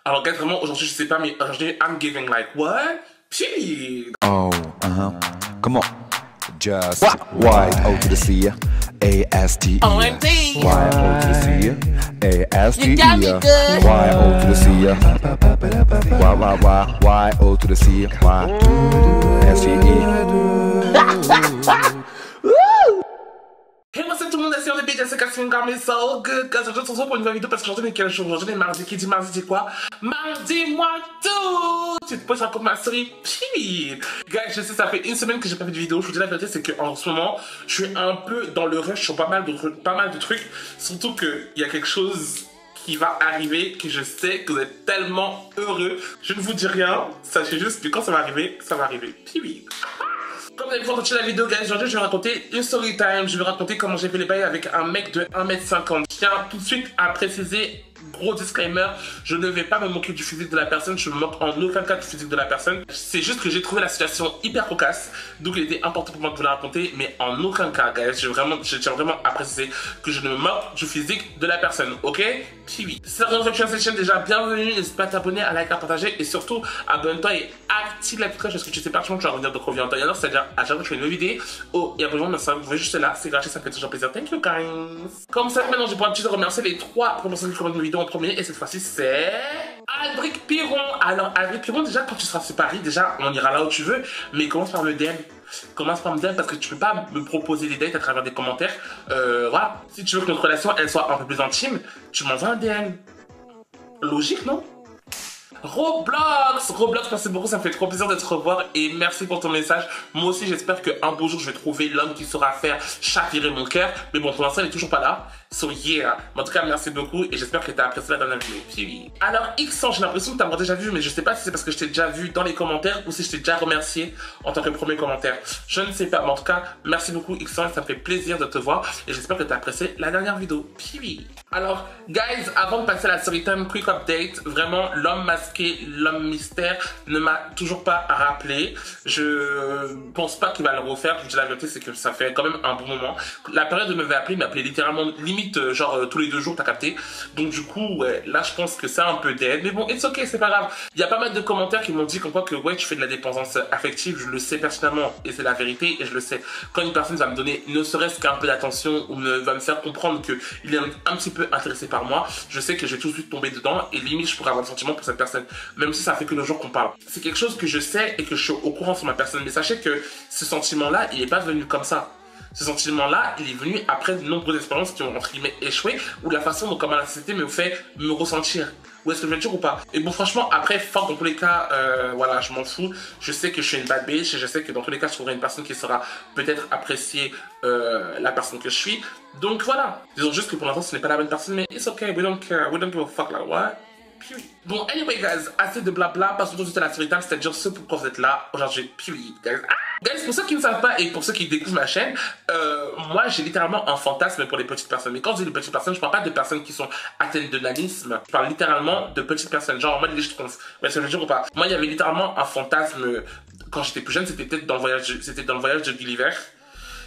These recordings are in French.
Alors, gars, vraiment, aujourd'hui, je sais pas, mais aujourd'hui, I'm giving like, what? Period. Oh, come on. Just Y-O to the C, A-S-T-E. OMG. Y-O to the C, A-S-T-E. You got me good. Y-O to the C, Y-O to the C, Y-S-T-E. Hey, what's up tout le monde, c'est le BJ, c'est Catherine Garmin, so good, guys. Aujourd'hui, on se retrouve pour une nouvelle vidéo parce qu'aujourd'hui, on est quel jour? Aujourd'hui, on est mardi. Qui dit mardi, dit quoi? Mardi, moi tout! Tu te poses, je raconte ma story, puis guys, je sais, ça fait une semaine que j'ai pas fait de vidéo. Je vous dis la vérité, c'est qu'en ce moment, je suis un peu dans le rush sur pas mal de trucs. Surtout qu'il y a quelque chose qui va arriver, que je sais que vous êtes tellement heureux. Je ne vous dis rien, sachez juste que quand ça va arriver, puis comme vous avez vu dans la vidéo, guys, aujourd'hui je vais raconter une story time. Je vais raconter comment j'ai fait les bails avec un mec de 1m50. Je tiens tout de suite à préciser, gros disclaimer, je ne vais pas me moquer du physique de la personne. Je me moque en aucun cas du physique de la personne. C'est juste que j'ai trouvé la situation hyper cocasse. Donc il était important pour moi de vous la raconter. Mais en aucun cas, guys, je tiens vraiment à préciser que je ne me moque du physique de la personne. Ok? Puis oui. Si c'est la première fois que tu es sur cette chaîne, déjà bienvenue. N'hésite pas à t'abonner, à liker, à partager. Et surtout, abonne-toi et active la petite cloche parce que tu sais pas, tu vas revenir de revenir en temps. Alors, c'est-à-dire à chaque fois que je fais une nouvelle vidéo. Oh, et abonnement, ça vous voyez juste là. C'est gratuit, ça me fait toujours plaisir. Thank you, guys. Comme ça, maintenant, je pourrais remercier les 3 premières personnes qui commentent mes vidéos en premier. Et cette fois-ci, c'est Aldric Piron. Alors, Aldric Piron, déjà, quand tu seras sur Paris, déjà, on ira là où tu veux. Mais commence par me DM. Commence par me DM parce que tu peux pas me proposer des dates à travers des commentaires. Voilà. Si tu veux que notre relation, elle soit un peu plus intime, tu m'envoies un DM. Logique, non? Roblox, merci beaucoup, ça me fait trop plaisir de te revoir et merci pour ton message. Moi aussi, j'espère qu'un beau jour, je vais trouver l'homme qui saura faire chavirer mon cœur. Mais bon, pour l'instant, il est toujours pas là. So yeah. En tout cas, merci beaucoup et j'espère que tu as apprécié la dernière vidéo. Alors, Xan, j'ai l'impression que tu m'as déjà vu, mais je sais pas si c'est parce que je t'ai déjà vu dans les commentaires ou si je t'ai déjà remercié en tant que premier commentaire. Je ne sais pas, mais en tout cas, merci beaucoup Xan, ça me fait plaisir de te voir et j'espère que tu as apprécié la dernière vidéo. Alors, guys, avant de passer à la story time, quick update. Vraiment, l'homme masqué, l'homme mystère ne m'a toujours pas rappelé. Je pense pas qu'il va le refaire. Je vous dis la vérité, c'est que ça fait quand même un bon moment. La période où il m'avait appelé, il m'appelait littéralement limite genre tous les 2 jours, t'as capté. Donc du coup, ouais, là je pense que c'est un peu dead. Mais bon, it's ok, c'est pas grave. Il y a pas mal de commentaires qui m'ont dit comme quoi que ouais, tu fais de la dépendance affective. Je le sais personnellement et c'est la vérité et je le sais. Quand une personne va me donner ne serait-ce qu'un peu d'attention ou va me faire comprendre qu'il est un petit peu intéressé par moi, je sais que je vais tout de suite tomber dedans et limite je pourrais avoir un sentiment pour cette personne, même si ça fait que le jour qu'on parle. C'est quelque chose que je sais et que je suis au courant sur ma personne, mais sachez que ce sentiment-là, il n'est pas venu comme ça. Ce sentiment-là, il est venu après de nombreuses expériences qui ont entre guillemets échoué, ou la façon dont comment la société me fait me ressentir. Ou est-ce que je vais le dire ou pas? Et bon, franchement, après, fuck, dans tous les cas, voilà, je m'en fous. Je sais que je suis une bad bitch et je sais que dans tous les cas, je trouverai une personne qui sera peut-être apprécier la personne que je suis. Donc voilà. Disons juste que pour l'instant, ce n'est pas la bonne personne, mais it's okay, we don't care, we don't give a fuck, like what? Bon, anyway, guys, assez de blabla, passons tout de suite à la story time, c'est-à-dire ce pourquoi vous êtes là aujourd'hui, guys. Guys, pour ceux qui ne savent pas et pour ceux qui découvrent ma chaîne, moi j'ai littéralement un fantasme pour les petites personnes. Mais quand je dis les petites personnes, je parle pas de personnes qui sont atteintes de nanisme. Je parle littéralement de petites personnes. Genre en mode les je trouve. Mais est-ce que je veux dire ou pas? Moi il y avait littéralement un fantasme quand j'étais plus jeune, c'était peut-être dans le voyage de Gulliver.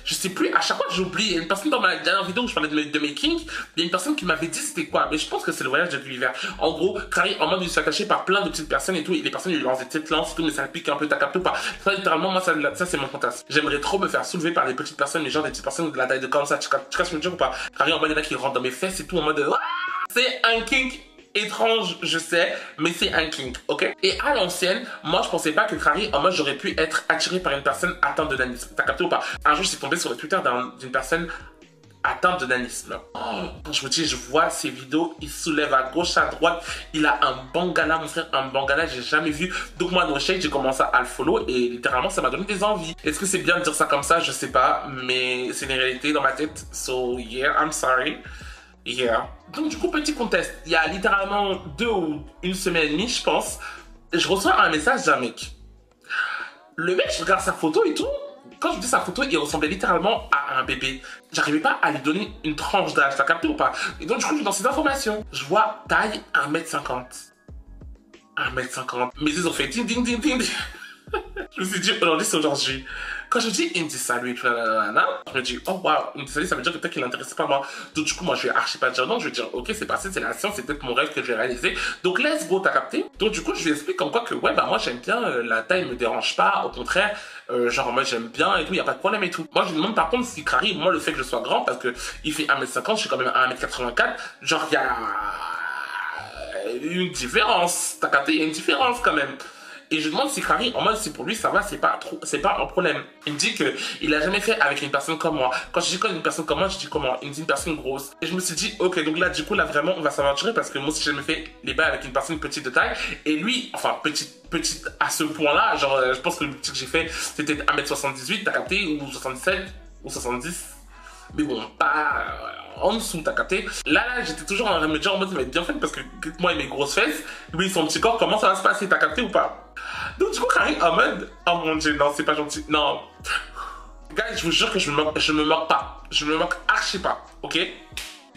Je sais plus, à chaque fois j'oublie. Il y a une personne dans ma dernière vidéo où je parlais de mes kinks, il y a une personne qui m'avait dit c'était quoi, mais je pense que c'est le voyage de Gulliver. En gros, Carrie, en mode il se fait attacher par plein de petites personnes et tout, et les personnes ils lui lancent des petites lances et tout, mais ça pique un peu, t'as capté ou pas. Ça littéralement, moi ça c'est mon fantasme. J'aimerais trop me faire soulever par des petites personnes, mais genre des petites personnes de la taille de comme ça, tu casses ce que je veux dire ou pas. Carrie, en mode il y en a qui rentrent dans mes fesses et tout, en mode c'est un kink étrange, je sais, mais c'est un kink, ok? Et à l'ancienne, moi je pensais pas que Crary, en mode j'aurais pu être attiré par une personne atteinte de nanisme. T'as capté ou pas? Un jour, je suis tombé sur le Twitter d'une personne atteinte de nanisme. Oh, quand je vous dis, je vois ses vidéos, il soulève à gauche, à droite, il a un bangala, mon frère, un bangala, j'ai jamais vu. Donc moi, no shade, j'ai commencé à le follow et littéralement, ça m'a donné des envies. Est-ce que c'est bien de dire ça comme ça? Je sais pas, mais c'est une réalité dans ma tête. So yeah, I'm sorry. Yeah. Donc du coup, petit contest, il y a littéralement 2 ou 1 semaine et demie, je pense, je reçois un message d'un mec. Le mec, je regarde sa photo et tout. Quand je dis sa photo, il ressemblait littéralement à un bébé. J'arrivais pas à lui donner une tranche d'âge, t'as capté ou pas? Et donc du coup, je suis dans ces informations. Je vois taille 1m50. 1m50. Mes yeux ont fait ding ding ding ding. Je me suis dit, aujourd'hui c'est aujourd'hui. Quand je dis, il me dit salut et tout, je me dis, oh waouh, il me dit salut, ça veut dire que peut-être qu'il n'intéressait pas moi. Donc du coup, moi, je vais archi pas dire non, je vais dire, ok, c'est passé, c'est la science, c'est peut-être mon rêve que je vais réaliser. Donc let's go, t'as capté? Donc du coup, je lui explique comme quoi que, ouais, bah moi, j'aime bien, la taille me dérange pas, au contraire, genre, moi, j'aime bien et tout, y a pas de problème et tout. Moi, je lui demande par contre si Carrie, moi, le fait que je sois grand, parce que il fait 1m50, je suis quand même à 1m84, genre, il y a une différence, t'as capté? Il y a une différence quand même. Et je demande si Carrie, en mode, si pour lui ça va, c'est pas un problème. Il me dit que il a jamais fait avec une personne comme moi. Quand je dis une personne comme moi, je dis comment? Il me dit une personne grosse. Et je me suis dit, ok, donc là, du coup, là, vraiment, on va s'aventurer parce que moi aussi, j'ai jamais fait les bails avec une personne petite de taille. Et lui, enfin, petite à ce point-là, genre, je pense que le petit que j'ai fait, c'était 1m78, t'as capté, ou 67, ou 70. Mais bon, pas en dessous, t'as capté. Là, j'étais toujours en train de me dire en mode, ça va être bien fait parce que moi et mes grosses fesses, lui, son petit corps, comment ça va se passer, t'as capté ou pas? Donc, du coup, Carrie, en mode, oh mon dieu, non, c'est pas gentil, non. Guys, je vous jure que je me moque pas. Je me moque archi pas, ok?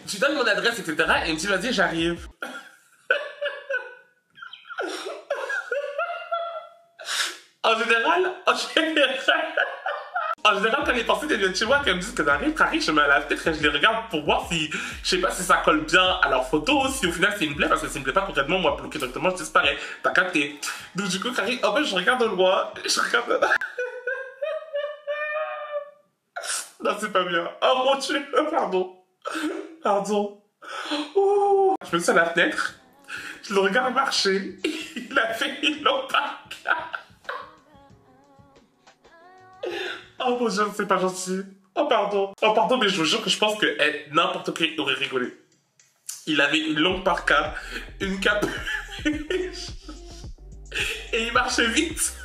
Tu donnes mon adresse, etc. Et il me dit, vas-y, j'arrive. En général, quand les personnes viennent chez moi, qu'elles me disent que j'arrive, Carrie, je me mets à la fenêtre et je les regarde pour voir si, je sais pas si ça colle bien à leurs photos, si au final c'est une plaie, parce que s'il me plaît pas concrètement, moi, bloqué directement, je disparais. T'as capté. Donc du coup, Carrie, en fait, je regarde au loin, je regarde... Non, c'est pas bien. Oh mon dieu, pardon. Pardon. Oh. Je me suis à la fenêtre, je le regarde marcher, il a fait une lopard. Oh mon dieu, c'est pas gentil. Oh pardon. Oh pardon, mais je vous jure que je pense que n'importe qui aurait rigolé. Il avait une longue parka, une capuche, et il marchait vite.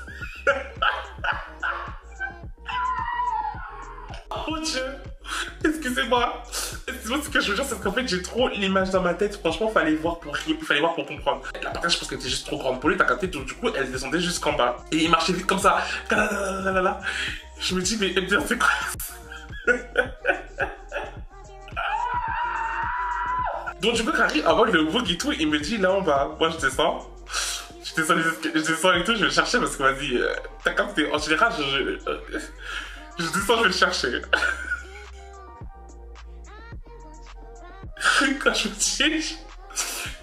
Oh mon dieu. Excusez-moi. Excusez-moi, ce que je veux dire, c'est qu'en fait, j'ai trop l'image dans ma tête. Franchement, il fallait voir pour comprendre. La parka, je pense qu'elle était juste trop grande pour lui, t'as capté. Donc, du coup, elle descendait jusqu'en bas. Et il marchait vite comme ça. Je me dis, mais bien, c'est quoi ça? Donc, du coup, Carrie, avant le bug et tout, il me dit, là en bas, moi, je descends. Je descends et tout, je vais le chercher parce que, vas-y, t'as capté. En général, je descends, je vais le chercher. Quand je me dis,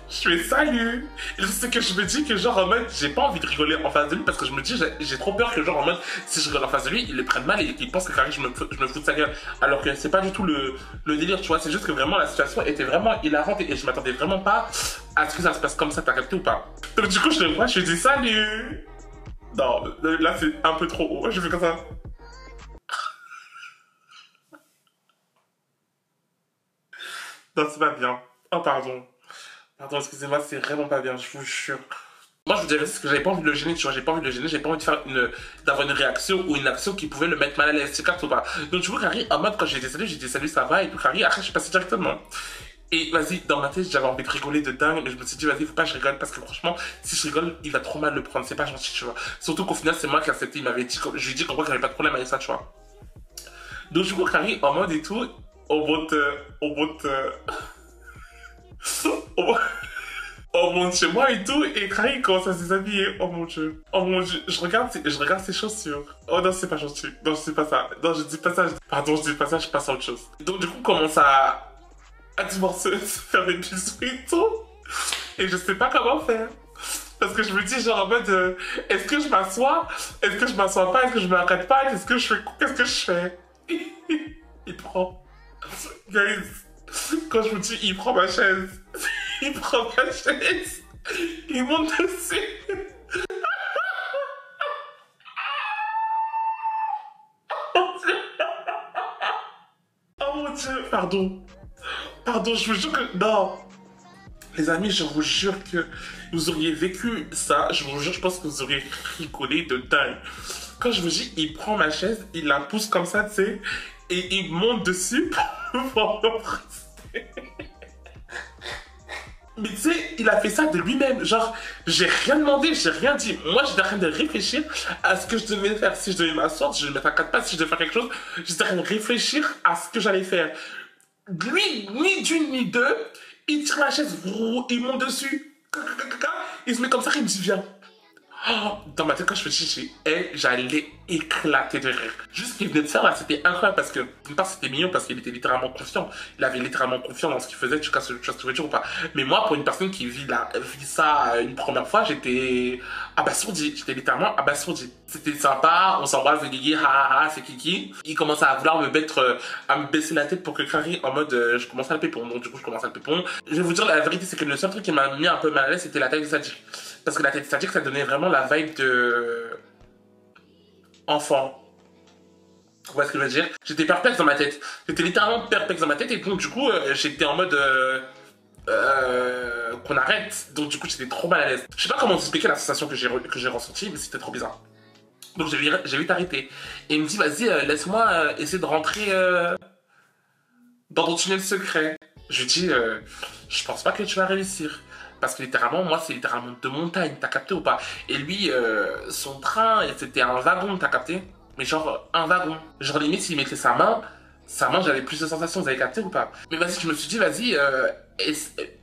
je fais salut. Et c'est que je me dis que genre en mode, j'ai pas envie de rigoler en face de lui parce que je me dis, j'ai trop peur que genre en mode, si je rigole en face de lui, il le prenne mal et qu'il pense que Carrie, je me fous de sa gueule. Alors que c'est pas du tout le délire, tu vois. C'est juste que vraiment la situation était vraiment hilarante et je m'attendais vraiment pas à ce que ça se passe comme ça, t'as capté ou pas? Donc du coup, je le vois, je lui dis salut. Non, là c'est un peu trop haut. Je fais comme ça. Non, c'est pas bien. Oh, pardon. Pardon, excusez-moi, c'est vraiment pas bien, je vous jure. Moi, je vous dirais parce que j'avais pas envie de le gêner, tu vois, j'ai pas envie de le gêner, j'ai pas envie de faire d'avoir une réaction ou une action qui pouvait le mettre mal à l'aise, c'est clair ou pas. Donc, tu vois, Carrie, en mode, quand j'ai dit salut, ça va, et puis Carrie, après, je suis passé directement. Et vas-y, dans ma tête, j'avais envie de rigoler de dingue, mais je me suis dit, vas-y, faut pas que je rigole, parce que franchement, si je rigole, il va trop mal le prendre, c'est pas gentil, tu vois. Surtout qu'au final, c'est moi qui ai accepté, il m'avait dit, je lui ai dit qu'en gros, qu'il n'y avait pas de problème avec ça, tu vois. Donc, du coup, Carrie, en mode et tout, on monte chez moi et tout, et Carrie commence à se déshabiller. Oh mon dieu. Oh mon dieu. Je regarde ses chaussures. Oh non, c'est pas gentil. Non, je dis pas ça. Non, je dis pas ça. Pardon, je dis pas ça, je passe à autre chose. Donc, du coup, on commence à devoir se faire des bisous et tout. Et je sais pas comment faire. Parce que je me dis, genre, en mode, est-ce que je m'assois? Est-ce que je m'assois pas? Est-ce que je m'arrête pas? Qu'est-ce que je fais? Il prend. Guys, quand je vous dis, il prend ma chaise. Il prend ma chaise. Il monte dessus. Oh mon dieu. Pardon. Pardon, je vous jure que... Non. Les amis, je vous jure que vous auriez vécu ça. Je vous jure, je pense que vous auriez rigolé de dingue. Quand je vous dis, il prend ma chaise, il la pousse comme ça, tu sais, et il monte dessus pour l'embrasser. Mais tu sais, il a fait ça de lui-même. Genre, j'ai rien demandé, j'ai rien dit. Moi, j'étais en train de réfléchir à ce que je devais faire. Si je devais m'asseoir, si je devais me mettre à quatre pattes, si je devais faire quelque chose, j'étais en train de réfléchir à ce que j'allais faire. Lui, ni d'une ni deux, il tire la chaise, il monte dessus. Il se met comme ça, il me dit, viens. Oh, dans ma tête, quand je fais chichi, j'allais éclaté de rire. Juste ce qu'il venait de faire là, c'était incroyable parce que d'une part c'était mignon parce qu'il était littéralement confiant. Il avait littéralement confiance dans ce qu'il faisait, tu vois ce que je veux dire ou pas. Mais moi, pour une personne qui vit ça une première fois, j'étais abasourdi. J'étais littéralement abasourdi. C'était sympa, on s'embrasse, Guigui, ha ha ha, c'est Kiki. Il commence à vouloir me mettre, à me baisser la tête pour que Crary en mode je commence à le pépon. Donc du coup je commence à le pépon. Je vais vous dire la vérité, c'est que le seul truc qui m'a mis un peu mal à l'aise, c'était la taille de Sadik. Parce que la tête de Sadik, ça donnait vraiment la vibe de enfant. Vous voyez ce que je veux dire? J'étais perplexe dans ma tête. J'étais littéralement perplexe dans ma tête et donc du coup j'étais en mode qu'on arrête. Donc du coup j'étais trop mal à l'aise. Je sais pas comment vous expliquer la sensation que j'ai ressentie, mais c'était trop bizarre. Donc j'ai vite arrêté. Et il me dit vas-y laisse-moi essayer de rentrer dans ton tunnel secret. Je lui dis je pense pas que tu vas réussir. Parce que littéralement, moi, c'est littéralement deux montagnes, t'as capté ou pas? Et lui, son train, c'était un wagon, t'as capté? Mais genre, un wagon. Genre, limite, s'il mettait sa main, j'avais plus de sensations, vous avez capté ou pas? Mais vas-y, je me suis dit, vas-y,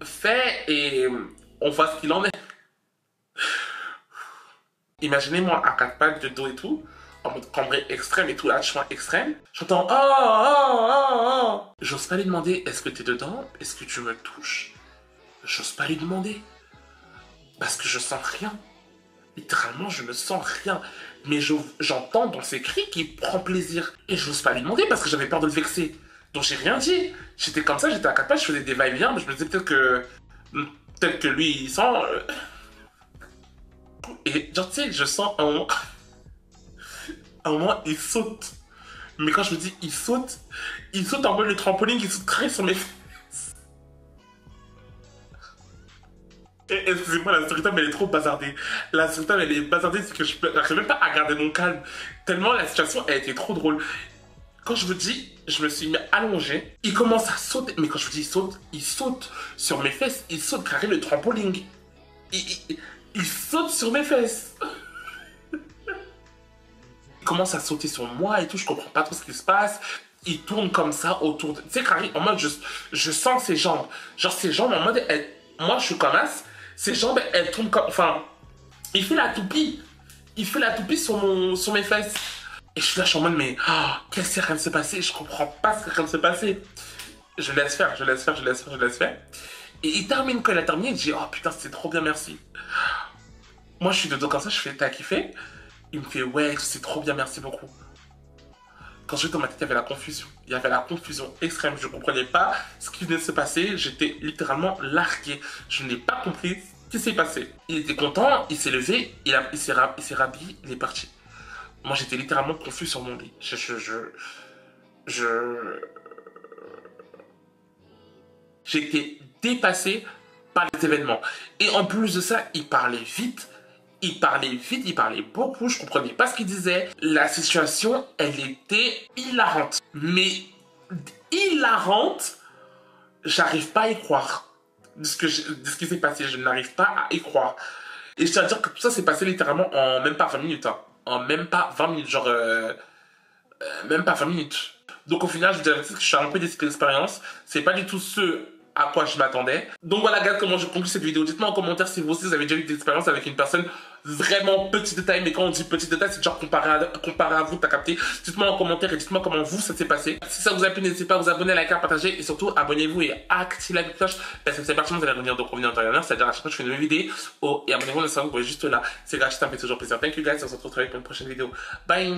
fais et on voit ce qu'il en est. Imaginez-moi à quatre pattes de dos et tout, en mode cambré extrême et tout, lâchement extrême. J'entends, oh. J'ose pas lui demander, est-ce que t'es dedans? Est-ce que tu me touches? J'ose pas lui demander. Parce que je sens rien. Littéralement, je ne sens rien. Mais j'entends dans ses cris qu'il prend plaisir. Et j'ose pas lui demander parce que j'avais peur de le vexer. Donc j'ai rien dit. J'étais comme ça, j'étais à quatre pattes, je faisais des va-et-vient, mais je me disais peut-être que lui, il sent... Et genre, tu sais, je sens un moment, il saute. Mais quand je me dis, il saute en mode le trampoline, il saute carré sur mes fesses. Excusez-moi, la story time elle est trop bazardée. La story time elle est bazardée, c'est que je n'arrive même pas à garder mon calme. Tellement la situation elle était trop drôle. Quand je vous dis, je me suis mis allongé. Il commence à sauter. Mais quand je vous dis il saute sur mes fesses. Il saute carré le trampoline. Il saute sur mes fesses. Il commence à sauter sur moi et tout. Je comprends pas trop ce qui se passe. Il tourne comme ça autour de... Tu sais, carré, en mode, je sens ses jambes. Genre, ses jambes en mode... Moi, je suis comme as. Ses jambes, elles tournent comme... Enfin, il fait la toupie. Il fait la toupie sur mes fesses. Et je suis là, je suis en mode, mais... Oh, qu'est-ce qui est en train de se passer? Je comprends pas ce qui est en train de se passer. Je laisse faire. Et il termine, quand il a terminé, il dit, oh putain, c'était trop bien, merci. Moi, je suis de dos comme ça, je fais, t'as kiffé? Il me fait, ouais, c'est trop bien, merci beaucoup. Quand j'étais dans ma tête, il y avait la confusion. Il y avait la confusion extrême. Je ne comprenais pas ce qui venait de se passer. J'étais littéralement largué. Je n'ai pas compris ce qui s'est passé. Il était content, il s'est levé, il s'est rhabillé, il est parti. Moi, j'étais littéralement confus sur mon lit. J'étais dépassé par les événements. Et en plus de ça, il parlait vite. Il parlait beaucoup, je comprenais pas ce qu'il disait. La situation, elle était hilarante. Mais hilarante, j'arrive pas à y croire. De ce qui s'est passé, je n'arrive pas à y croire. Et je tiens à dire que tout ça s'est passé littéralement en même pas 20 minutes. Hein. En même pas 20 minutes, genre... même pas 20 minutes. Donc au final, je dirais que je suis un peu déçu de l'expérience. C'est pas du tout ce à quoi je m'attendais. Donc voilà, gars, comment je conclue cette vidéo. Dites-moi en commentaire si vous aussi vous avez déjà eu des expériences avec une personne vraiment petite de taille. Mais quand on dit petite de taille, c'est genre comparé à vous, t'as capté. Dites-moi en commentaire et dites-moi comment vous, ça s'est passé. Si ça vous a plu, n'hésitez pas à vous abonner, à liker, à partager. Et surtout, abonnez-vous et activez la cloche. Parce que c'est parti, vous allez revenir donc revenir en temps et en heure. C'est-à-dire à chaque fois que je fais une nouvelle vidéo. Oh, et abonnez-vous, le savon, vous voyez juste là. C'est gratuit, ça me fait toujours plaisir. Thank you guys, on se retrouve très vite pour une prochaine vidéo. Bye!